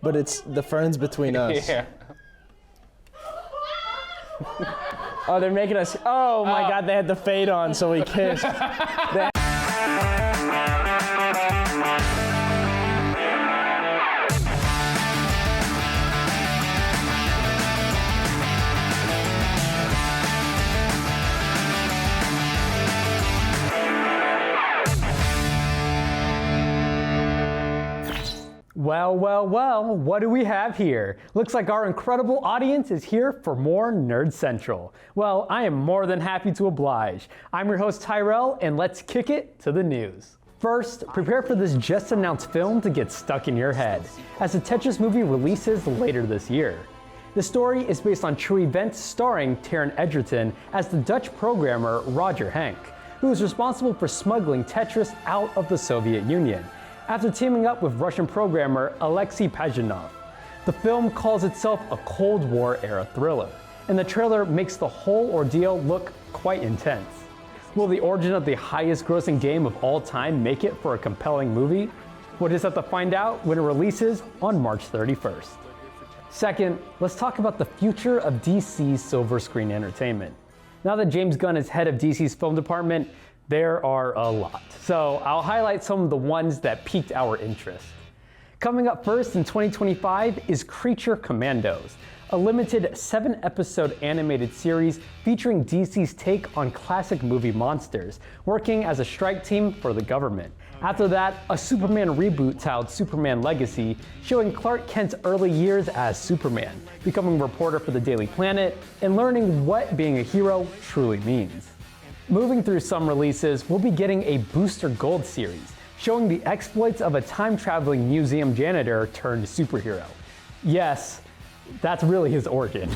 but it's the ferns between us. Yeah. Oh, they're making us. Oh my God, they had the fade on, so we kissed. Well, what do we have here? Looks like our incredible audience is here for more Nerd Central. Well, I am more than happy to oblige. I'm your host Tyrell, and let's kick it to the news. First, prepare for this just announced film to get stuck in your head, as the Tetris movie releases later this year. The story is based on true events starring Taron Egerton as the Dutch programmer Roger Henk, who is responsible for smuggling Tetris out of the Soviet Union, after teaming up with Russian programmer Alexei Pajitnov. The film calls itself a Cold War-era thriller, and the trailer makes the whole ordeal look quite intense. Will the origin of the highest-grossing game of all time make it for a compelling movie? We'll just have to find out when it releases on March 31st. Second, let's talk about the future of DC's silver screen entertainment. Now that James Gunn is head of DC's film department, there are a lot. So I'll highlight some of the ones that piqued our interest. Coming up first in 2025 is Creature Commandos, a limited 7-episode animated series featuring DC's take on classic movie monsters, working as a strike team for the government. After that, a Superman reboot titled Superman Legacy, showing Clark Kent's early years as Superman, becoming a reporter for the Daily Planet, and learning what being a hero truly means. Moving through some releases, we'll be getting a Booster Gold series, showing the exploits of a time-traveling museum janitor turned superhero. Yes, that's really his origin.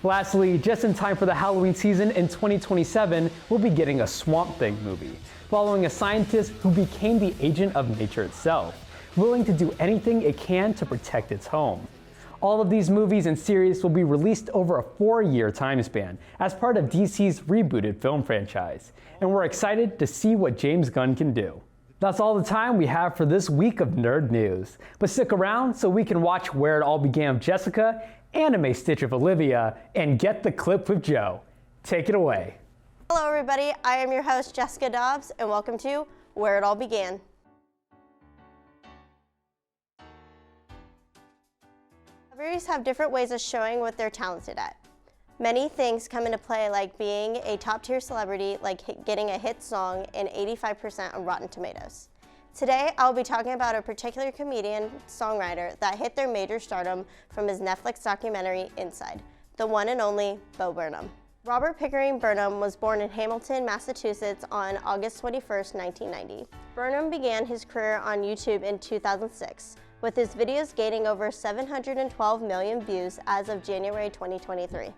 Lastly, just in time for the Halloween season in 2027, we'll be getting a Swamp Thing movie, following a scientist who became the agent of nature itself, willing to do anything it can to protect its home. All of these movies and series will be released over a 4-year time span as part of DC's rebooted film franchise, and we're excited to see what James Gunn can do. That's all the time we have for this week of Nerd News, but stick around so we can watch Where It All Began with Jessica, Anime Stitch with Olivia, and Get the Clip with Joe. Take it away. Hello everybody, I am your host Jessica Dobbs, and welcome to Where It All Began. Celebrities have different ways of showing what they're talented at. Many things come into play, like being a top-tier celebrity, like getting a hit song and 85% on Rotten Tomatoes. Today, I'll be talking about a particular comedian-songwriter that hit their major stardom from his Netflix documentary, Inside, the one and only Bo Burnham. Robert Pickering Burnham was born in Hamilton, Massachusetts on August 21st, 1990. Burnham began his career on YouTube in 2006, with his videos gaining over 712 million views as of January 2023.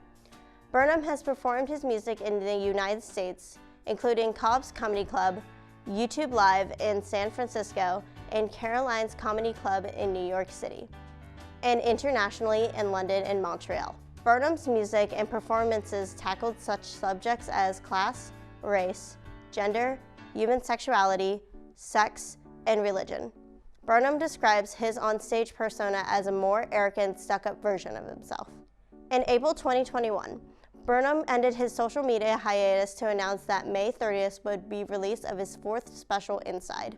Burnham has performed his music in the United States, including Cobb's Comedy Club, YouTube Live in San Francisco, and Caroline's Comedy Club in New York City, and internationally in London and Montreal. Burnham's music and performances tackled such subjects as class, race, gender, human sexuality, sex, and religion. Burnham describes his onstage persona as a more arrogant, stuck-up version of himself. In April 2021, Burnham ended his social media hiatus to announce that May 30th would be release of his 4th special, Inside.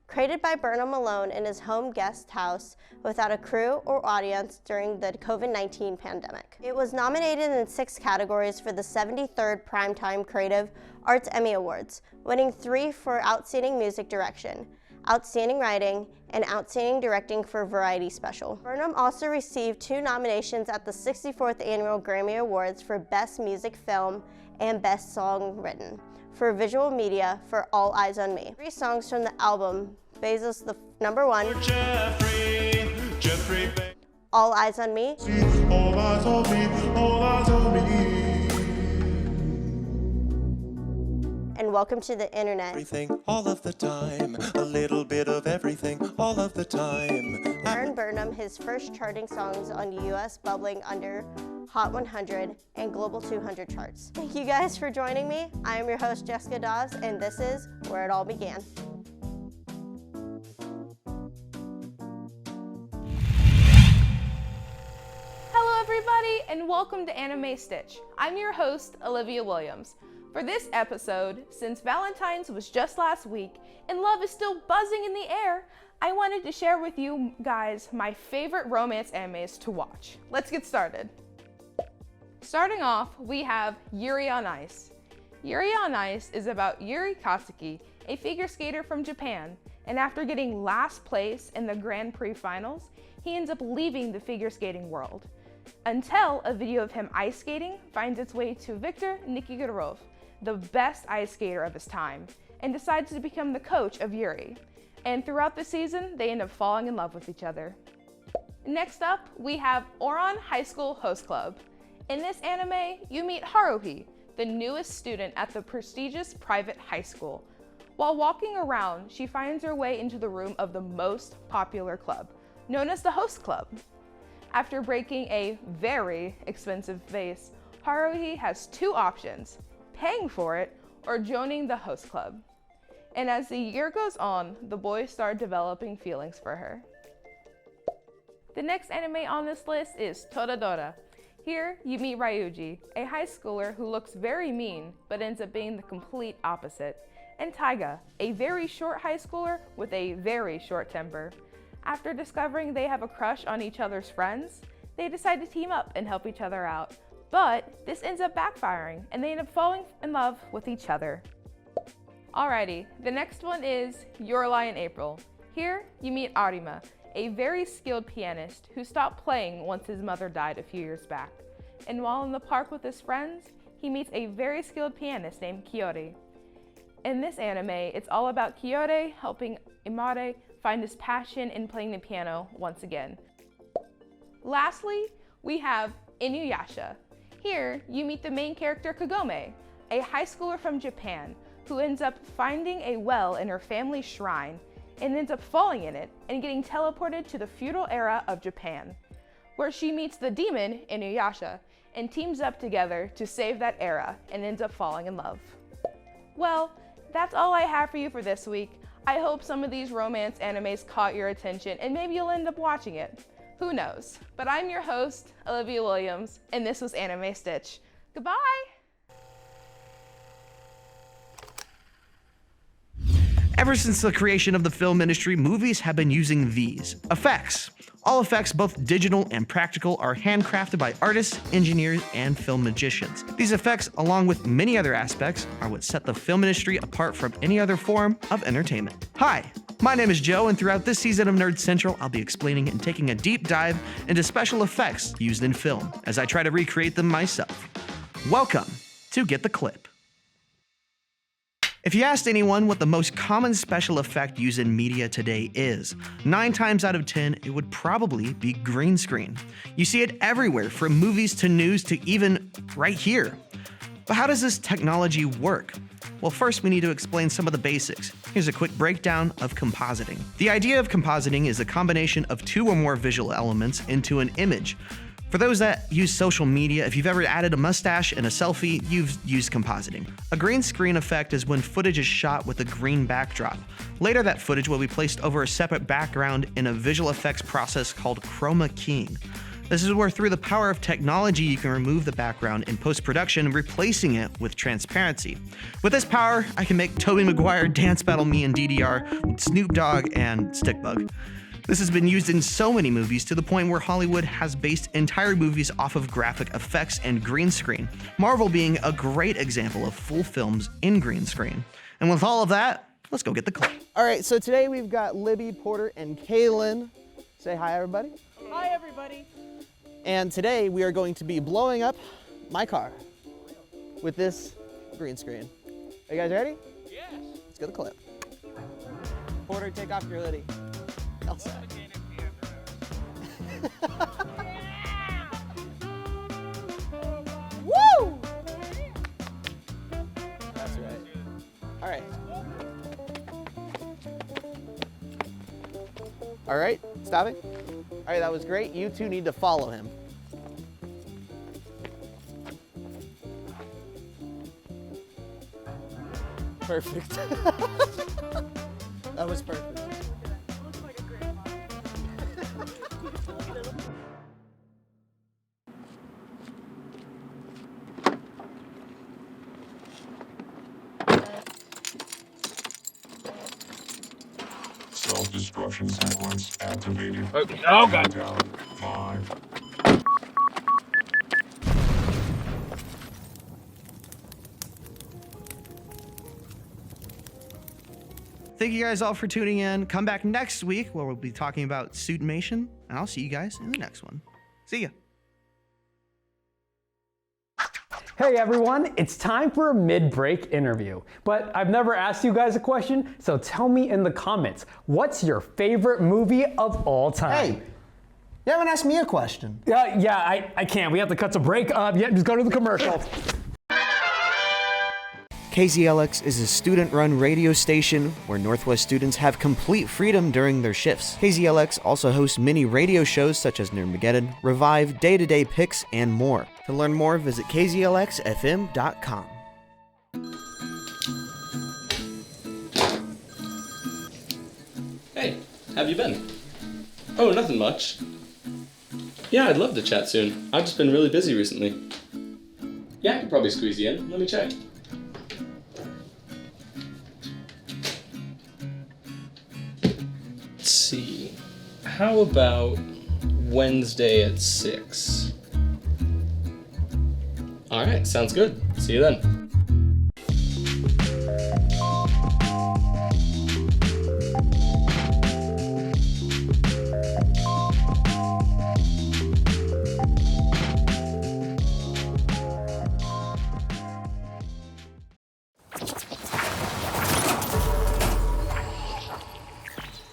Created by Burnham alone in his home guest house without a crew or audience during the COVID-19 pandemic. It was nominated in 6 categories for the 73rd Primetime Creative Arts Emmy Awards, winning 3 for Outstanding Music Direction, Outstanding Writing, and Outstanding Directing for Variety Special. Burnham also received 2 nominations at the 64th Annual Grammy Awards for Best Music Film and Best Song Written for Visual Media for All Eyes on Me. 3 songs from the album, Bezos the number 1, Jeffrey, All Eyes on Me, All eyes on me, all eyes on me. and Welcome to the Internet. Everything, all of the time, a little bit of everything, all of the time. Earned Burnham his first charting songs on US bubbling under Hot 100 and Global 200 charts. Thank you guys for joining me. I am your host Jessica Dobbs, and this is Where It All Began. and welcome to Anime Stitch. I'm your host, Olivia Williams. For this episode, since Valentine's was just last week and love is still buzzing in the air, I wanted to share with you guys my favorite romance animes to watch. Let's get started. Starting off, we have Yuri on Ice. Yuri on Ice is about Yuri Katsuki, a figure skater from Japan, and after getting last place in the Grand Prix finals, he ends up leaving the figure skating world, until a video of him ice skating finds its way to Viktor Nikiforov, the best ice skater of his time, and decides to become the coach of Yuri. And throughout the season, they end up falling in love with each other. Next up, we have Ouran High School Host Club. In this anime, you meet Haruhi, the newest student at the prestigious private high school. While walking around, she finds her way into the room of the most popular club, known as the Host Club. After breaking a very expensive vase, Haruhi has two options: paying for it or joining the Host Club. And as the year goes on, the boys start developing feelings for her. The next anime on this list is Toradora. Here, you meet Ryuji, a high schooler who looks very mean, but ends up being the complete opposite, and Taiga, a very short high schooler with a very short temper. After discovering they have a crush on each other's friends, they decide to team up and help each other out. But this ends up backfiring, and they end up falling in love with each other. Alrighty, the next one is Your Lie in April. Here, you meet Arima, a very skilled pianist who stopped playing once his mother died a few years back. And while in the park with his friends, he meets a very skilled pianist named Kiyori. In this anime, it's all about Kiyori helping Imare find his passion in playing the piano once again. Lastly, we have Inuyasha. Here, you meet the main character Kagome, a high schooler from Japan who ends up finding a well in her family's shrine and ends up falling in it and getting teleported to the feudal era of Japan, where she meets the demon Inuyasha and teams up together to save that era and ends up falling in love. Well, that's all I have for you for this week. I hope some of these romance animes caught your attention and maybe you'll end up watching it. Who knows? But I'm your host, Olivia Williams, and this was Anime Stitch. Goodbye! Ever since the creation of the film industry, movies have been using these effects. All effects, both digital and practical, are handcrafted by artists, engineers, and film magicians. These effects, along with many other aspects, are what set the film industry apart from any other form of entertainment. Hi, my name is Joe, and throughout this season of Nerd Central, I'll be explaining and taking a deep dive into special effects used in film, as I try to recreate them myself. Welcome to Get the Clip. If you asked anyone what the most common special effect used in media today is, 9 times out of 10, it would probably be green screen. You see it everywhere, from movies to news to even right here. But how does this technology work? Well, first we need to explain some of the basics. Here's a quick breakdown of compositing. The idea of compositing is the combination of 2 or more visual elements into an image. For those that use social media, if you've ever added a mustache and a selfie, you've used compositing. A green screen effect is when footage is shot with a green backdrop. Later, that footage will be placed over a separate background in a visual effects process called chroma keying. This is where, through the power of technology, you can remove the background in post-production, replacing it with transparency. With this power, I can make Tobey Maguire dance battle me in DDR with Snoop Dogg and Stickbug. This has been used in so many movies to the point where Hollywood has based entire movies off of graphic effects and green screen, Marvel being a great example of full films in green screen. And with all of that, let's go get the clip. All right, so today we've got Libby, Porter, and Kaylin. Say hi, everybody. Hi, everybody. And today we are going to be blowing up my car with this green screen. Are you guys ready? Yes. Let's get the clip. Porter, take off your hoodie. Elsa. Woo! That's right. All right. All right, stopping. All right, that was great. You two need to follow him. Perfect. That was perfect. Post-production sequence activated. Oh God. Down 5. Thank you guys all for tuning in. Come back next week where we'll be talking about Suitmation, and I'll see you guys in the next one. See ya. Hey everyone, it's time for a mid-break interview. But I've never asked you guys a question, so tell me in the comments, what's your favorite movie of all time? Hey, you haven't asked me a question. Yeah, I can't. We have to cut to break. Yeah, just go to the commercial. KZLX is a student-run radio station where Northwest students have complete freedom during their shifts. KZLX also hosts many radio shows such as Nerdmageddon, Revive, Day-to-Day Picks, and more. To learn more, visit kzlxfm.com. Hey, have you been? Oh, nothing much. Yeah, I'd love to chat soon. I've just been really busy recently. Yeah, I could probably squeeze you in. Let me check. Let's see. How about Wednesday at 6? Alright, sounds good. See you then.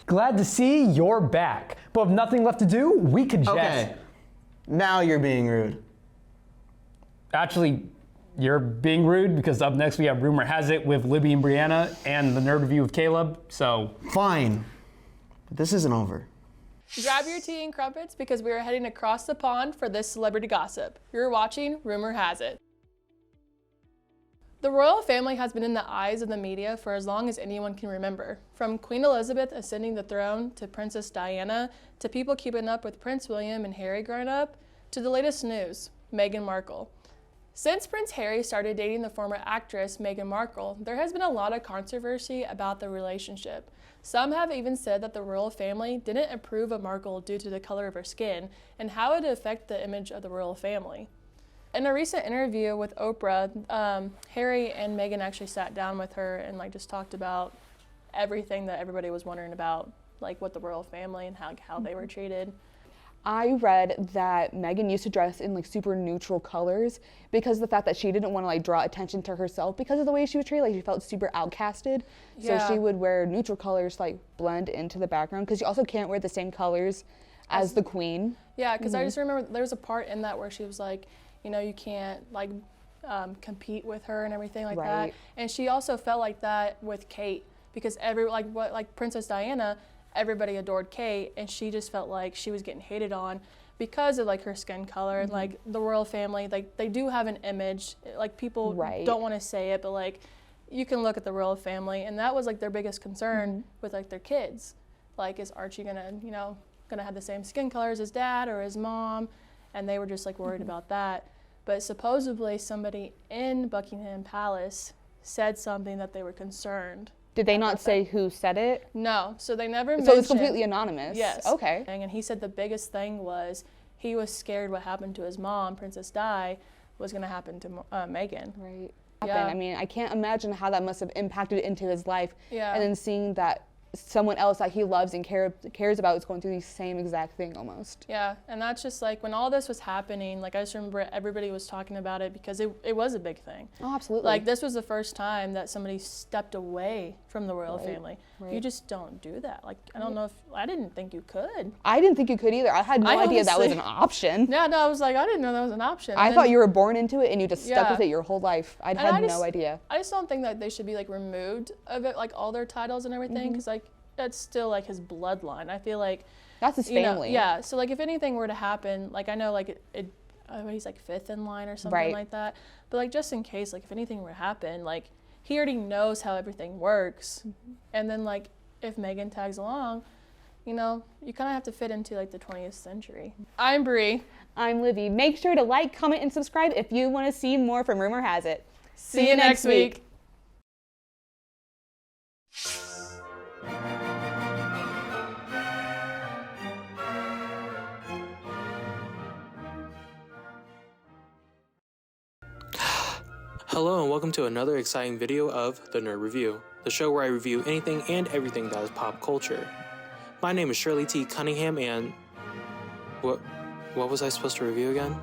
Glad to see you're back. But with nothing left to do, we could just... Okay, now you're being rude. Actually, you're being rude because up next we have Rumor Has It with Libby and BreAnna and the Nerd Review with Caleb, so... Fine, but this isn't over. Grab your tea and crumpets because we are heading across the pond for this celebrity gossip. You're watching Rumor Has It. The royal family has been in the eyes of the media for as long as anyone can remember. From Queen Elizabeth ascending the throne, to Princess Diana, to people keeping up with Prince William and Harry growing up, to the latest news, Meghan Markle. Since Prince Harry started dating the former actress Meghan Markle, there has been a lot of controversy about the relationship. Some have even said that the royal family didn't approve of Markle due to the color of her skin and how it would affect the image of the royal family. In a recent interview with Oprah, Harry and Meghan actually sat down with her and just talked about everything that everybody was wondering about, like with the royal family and how they were treated. I read that Meghan used to dress in super neutral colors because of the fact that she didn't want to draw attention to herself because of the way she was treated. She felt super outcasted. So she would wear neutral colors to blend into the background because you also can't wear the same colors as the queen. Yeah, because I just remember there was a part in that where she was like, you can't compete with her and everything like that. And she also felt like that with Kate because Princess Diana, everybody adored Kate, and she just felt like she was getting hated on because of her skin color. And the royal family, they do have an image. People don't want to say it, but you can look at the royal family, and that was their biggest concern with their kids. Is Archie gonna have the same skin color as his dad or his mom? And they were just worried about that. But supposedly somebody in Buckingham Palace said something that they were concerned. Did they not say who said it? No, so they never mentioned. So it's completely anonymous? Yes. Okay. And he said the biggest thing was he was scared what happened to his mom, Princess Di, was going to happen to Meghan. Right. Yeah. I mean, I can't imagine how that must have impacted into his life. Yeah. And then seeing that someone else that he loves and cares about is going through the same exact thing almost. Yeah, and that's just when all this was happening, I just remember everybody was talking about it because it was a big thing. Oh, absolutely. This was the first time that somebody stepped away from the royal family. Right. You just don't do that. I don't know I didn't think you could. I didn't think you could either. I had no idea that was an option. Yeah, no, I was I didn't know that was an option. I thought you were born into it and you just stuck with it your whole life. I had no idea. I just don't think that they should be removed of it, all their titles and everything, because that's still his bloodline. I feel that's his family. Yeah. So if anything were to happen, I know he's fifth in line or something like that. But just in case, if anything were to happen, he already knows how everything works. And then if Meghan tags along, you kind of have to fit into the 20th century. I'm Bree. I'm Libby. Make sure to comment, and subscribe if you want to see more from Rumor Has It. See you next week. Hello and welcome to another exciting video of The Nerd Review, the show where I review anything and everything that is pop culture. My name is Shirley T. Cunningham and... What was I supposed to review again?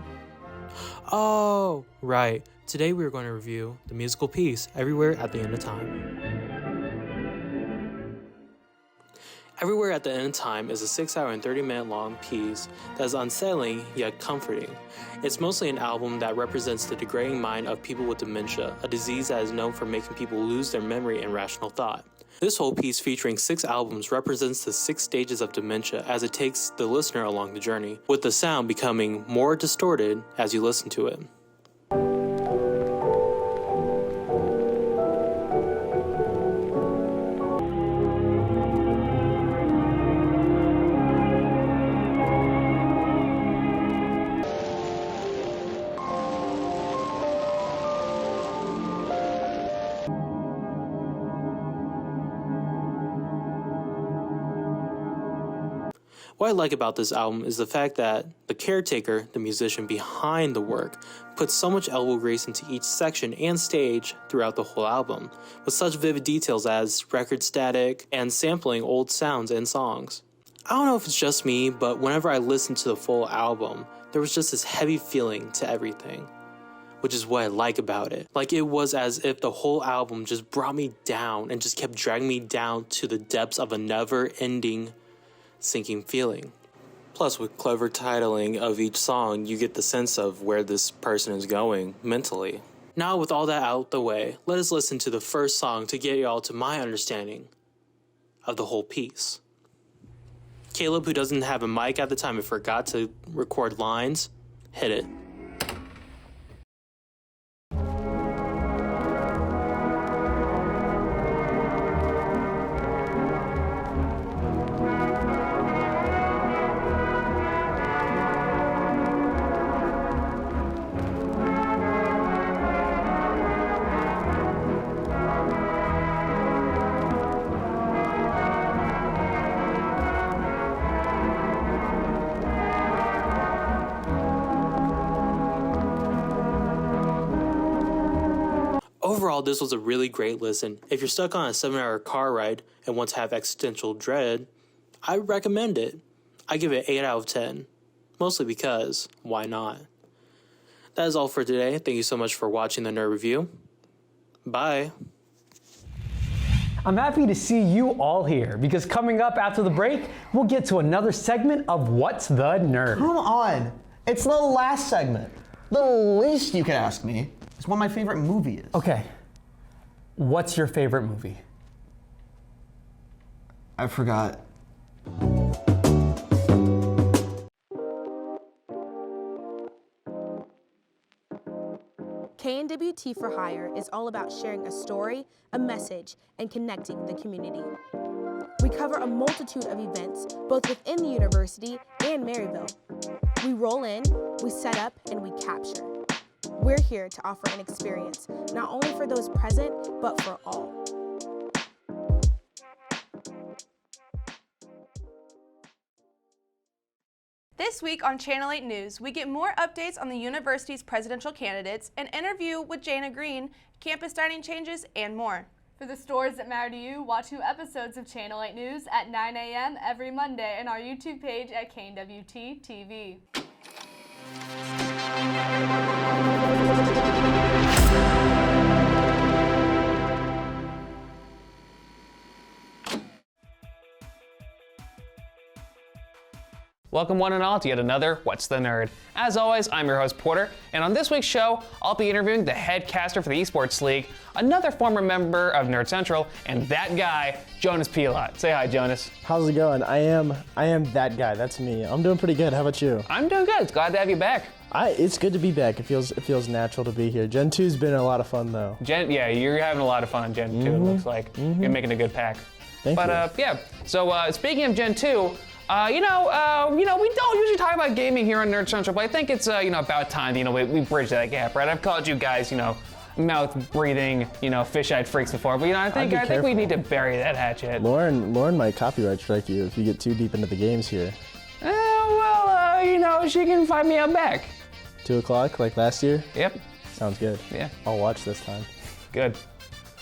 Oh, right. Today we are going to review the musical piece, Everywhere at the End of Time. Everywhere at the End of Time is a 6-hour and 30-minute long piece that is unsettling yet comforting. It's mostly an album that represents the degrading mind of people with dementia, a disease that is known for making people lose their memory and rational thought. This whole piece, featuring 6 albums, represents the 6 stages of dementia as it takes the listener along the journey, with the sound becoming more distorted as you listen to it. What I like about this album is the fact that the caretaker, the musician behind the work, puts so much elbow grease into each section and stage throughout the whole album, with such vivid details as record static and sampling old sounds and songs. I don't know if it's just me, but whenever I listened to the full album, there was just this heavy feeling to everything, which is what I like about it. Like, it was as if the whole album just brought me down and just kept dragging me down to the depths of a never-ending sinking feeling. Plus, with clever titling of each song, you get the sense of where this person is going mentally. Now, with all that out the way, let us listen to the first song to get y'all to my understanding of the whole piece. Caleb, who doesn't have a mic at the time and forgot to record lines, hit it. Overall, this was a really great listen. If you're stuck on a 7-hour car ride and want to have existential dread, I recommend it. I give it 8 out of 10. Mostly because, why not? That is all for today. Thank you so much for watching the Nerd Review. Bye. I'm happy to see you all here because coming up after the break, we'll get to another segment of What's the Nerd? Come on. It's the last segment. The least you can ask me is what my favorite movie is. Okay. What's your favorite movie? I forgot. KNWT for Hire is all about sharing a story, a message, and connecting the community. We cover a multitude of events, both within the university and Maryville. We roll in, we set up, and we capture. We're here to offer an experience, not only for those present, but for all. This week on Channel 8 News, we get more updates on the university's presidential candidates, an interview with Jana Green, campus dining changes, and more. For the stories that matter to you, watch new episodes of Channel 8 News at 9 a.m. every Monday and our YouTube page at KNWT TV. Welcome one and all to yet another What's the Nerd. As always, I'm your host Porter, and on this week's show, I'll be interviewing the head caster for the Esports League, another former member of Nerd Central, and that guy, Jonas Pilot. Say hi, Jonas. How's it going? I am that guy. That's me. I'm doing pretty good. How about you? I'm doing good. It's glad to have you back. It's good to be back. It feels natural to be here. Gen 2's been a lot of fun though. Yeah, you're having a lot of fun on Gen 2. It looks like you're making a good pack. Thank you. Yeah. So speaking of Gen 2. We don't usually talk about gaming here on Nerd Central, but I think it's, about time, we bridge that gap, right? I've called you guys, mouth-breathing, fish-eyed freaks before, but, I think we need to bury that hatchet. Lauren might copyright strike you if you get too deep into the games here. She can find me out back. 2 o'clock, like last year? Yep. Sounds good. Yeah. I'll watch this time. Good.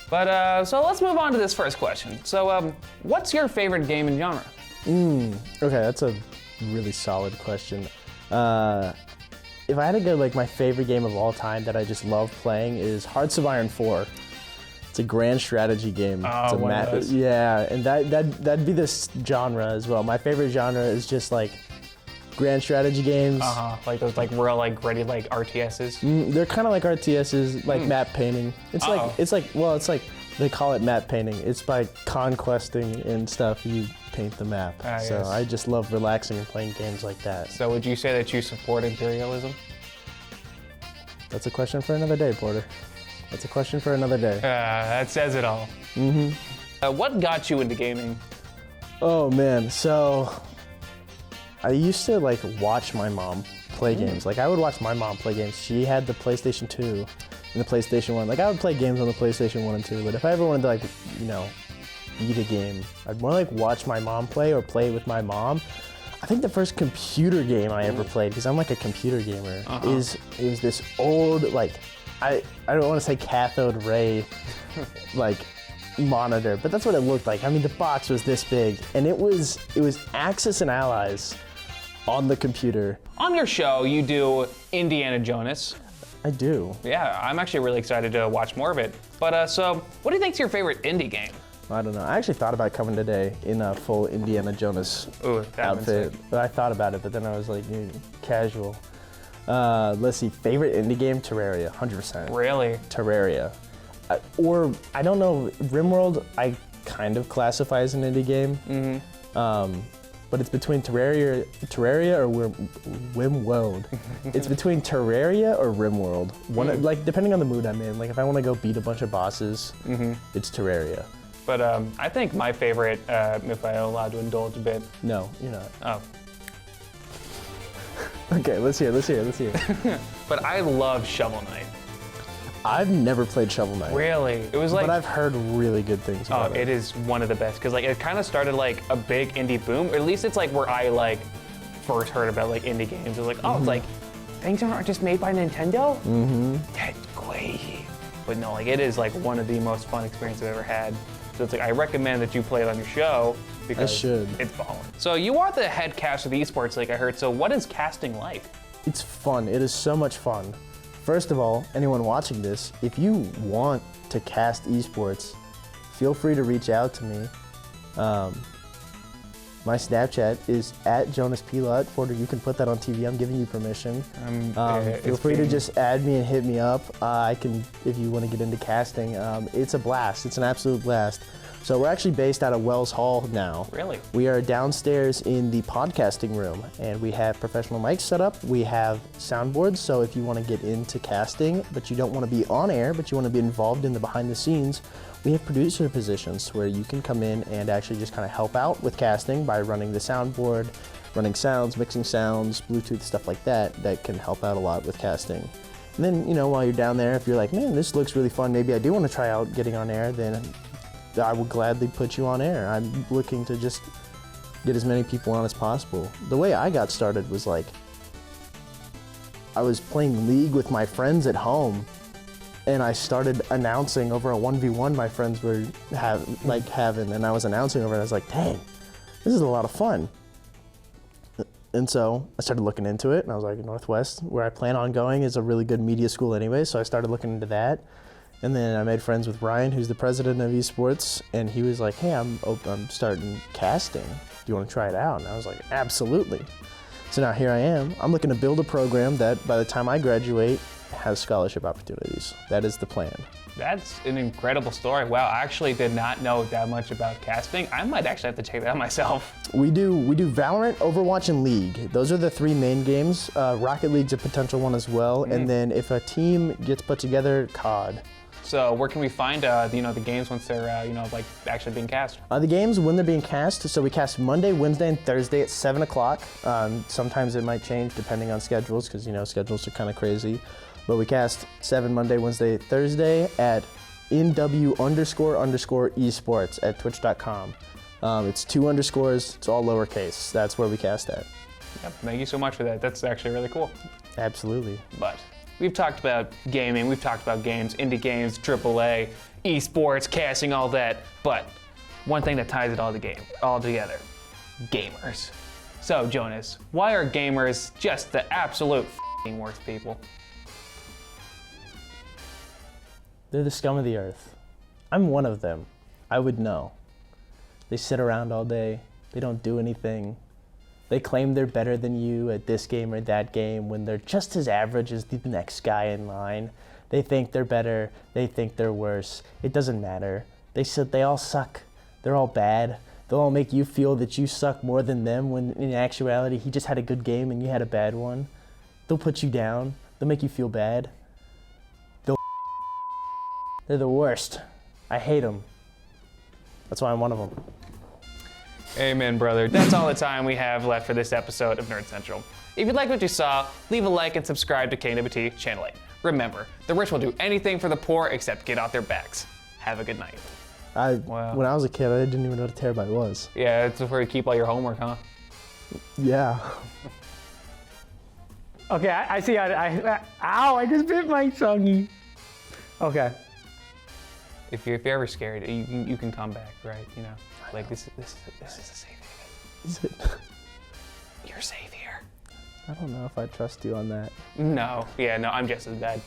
But so let's move on to this first question. So what's your favorite game and genre? Okay, that's a really solid question. If I had to go, like, my favorite game of all time that I just love playing is Hearts of Iron 4. It's a grand strategy game. It's a one of those. Yeah, and that'd be this genre as well. My favorite genre is just like grand strategy games. Like those like real like gritty like RTSs. They're kind of like RTSs, like map painting. It's like they call it map painting. It's by conquesting and stuff. You paint the map. So yes. I just love relaxing and playing games like that. So would you say that you support imperialism? That's a question for another day, Porter. That's a question for another day. That says it all. What got you into gaming? Oh man, so I used to like watch my mom play games. Like I would watch my mom play games. She had the PlayStation 2 and the PlayStation 1. Like I would play games on the PlayStation 1 and 2, but if I ever wanted to like, you know, beat a game, I'd more like watch my mom play or play with my mom. I think the first computer game I ever played, because I'm like a computer gamer, it was this old, like, I don't want to say cathode ray, like, monitor, but that's what it looked like. I mean, the box was this big, and it was Axis and Allies on the computer. On your show, you do Indiana Jones. I do. Yeah, I'm actually really excited to watch more of it. But so, what do you think's your favorite indie game? I don't know. I actually thought about coming today in a full Indiana Jones outfit. But I thought about it, but then I was like, casual. Let's see, favorite indie game, Terraria, 100%. Really? Terraria. Or, I don't know, RimWorld, I kind of classify as an indie game. But it's between Terraria or RimWorld. It's between Terraria or RimWorld. One, like, depending on the mood I'm in. Like, if I want to go beat a bunch of bosses, it's Terraria. But I think my favorite, if I'm allowed to indulge a bit. No, you're not. Oh. Okay, let's hear. But I love Shovel Knight. I've never played Shovel Knight. Really? It was like. But I've heard really good things about it. It is one of the best because like it kind of started like a big indie boom. Or at least it's like where I like first heard about like indie games. It was like, oh, it's like things aren't just made by Nintendo. That's crazy. But no, like it is like one of the most fun experiences I've ever had. So it's like I recommend that you play it on your show because it's balling. So you are the head caster of the esports league, I heard. So what is casting like? It's fun. It is so much fun. First of all, anyone watching this, if you want to cast esports, feel free to reach out to me. My Snapchat is @JonasPilot. Porter, you can put that on TV. I'm giving you permission. Feel free to just add me and hit me up. I can, if you want to get into casting. It's a blast. It's an absolute blast. So we're actually based out of Wells Hall now. Really? We are downstairs in the podcasting room, and we have professional mics set up. We have soundboards, so if you want to get into casting, but you don't want to be on air, but you want to be involved in the behind the scenes, we have producer positions where you can come in and actually just kind of help out with casting by running the soundboard, running sounds, mixing sounds, Bluetooth, stuff like that, that can help out a lot with casting. And then, you know, while you're down there, if you're like, man, this looks really fun, maybe I do want to try out getting on air, then I will gladly put you on air. I'm looking to just get as many people on as possible. The way I got started was like, I was playing League with my friends at home, and I started announcing over a 1v1 my friends were having, and I was announcing over it. I was like, dang, this is a lot of fun. And so I started looking into it, and I was like, Northwest, where I plan on going, is a really good media school anyway, so I started looking into that. And then I made friends with Ryan, who's the president of esports, and he was like, hey, I'm starting casting. Do you want to try it out? And I was like, absolutely. So now here I am. I'm looking to build a program that by the time I graduate has scholarship opportunities. That is the plan. That's an incredible story. Wow, I actually did not know that much about casting. I might actually have to check that out myself. We do Valorant, Overwatch, and League. Those are the three main games. Rocket League's a potential one as well. And then if a team gets put together, COD. So where can we find the games once they're like actually being cast? The games when they're being cast, so we cast Monday, Wednesday, and Thursday at 7 o'clock. Sometimes it might change depending on schedules because schedules are kind of crazy. But we cast 7 Monday, Wednesday, Thursday at NW__esports at twitch.com. It's 2 underscores, it's all lowercase. That's where we cast at. Yep, thank you so much for that. That's actually really cool. Absolutely. But We've talked about gaming, we've talked about games, indie games, AAA, esports, casting, all that, but one thing that ties it all together, gamers. So Jonas, why are gamers just the absolute f***ing worst people? They're the scum of the earth. I'm one of them. I would know. They sit around all day. They don't do anything. They claim they're better than you at this game or that game when they're just as average as the next guy in line. They think they're better. They think they're worse. It doesn't matter. They all suck. They're all bad. They'll all make you feel that you suck more than them when in actuality he just had a good game and you had a bad one. They'll put you down. They'll make you feel bad. They're the worst. I hate them. That's why I'm one of them. Amen, brother. That's all the time we have left for this episode of Nerd Central. If you like what you saw, leave a like and subscribe to KNWT Channel 8. Remember, the rich will do anything for the poor except get off their backs. Have a good night. When I was a kid, I didn't even know what a terabyte was. Yeah, that's where you keep all your homework, huh? Yeah. Okay, I see. Ow! I just bit my tongue. Okay. If you're ever scared, you can come back, right? You know, like this is a safe haven. Is it? You're safe here. I don't know if I trust you on that. No, yeah, no, I'm just as bad.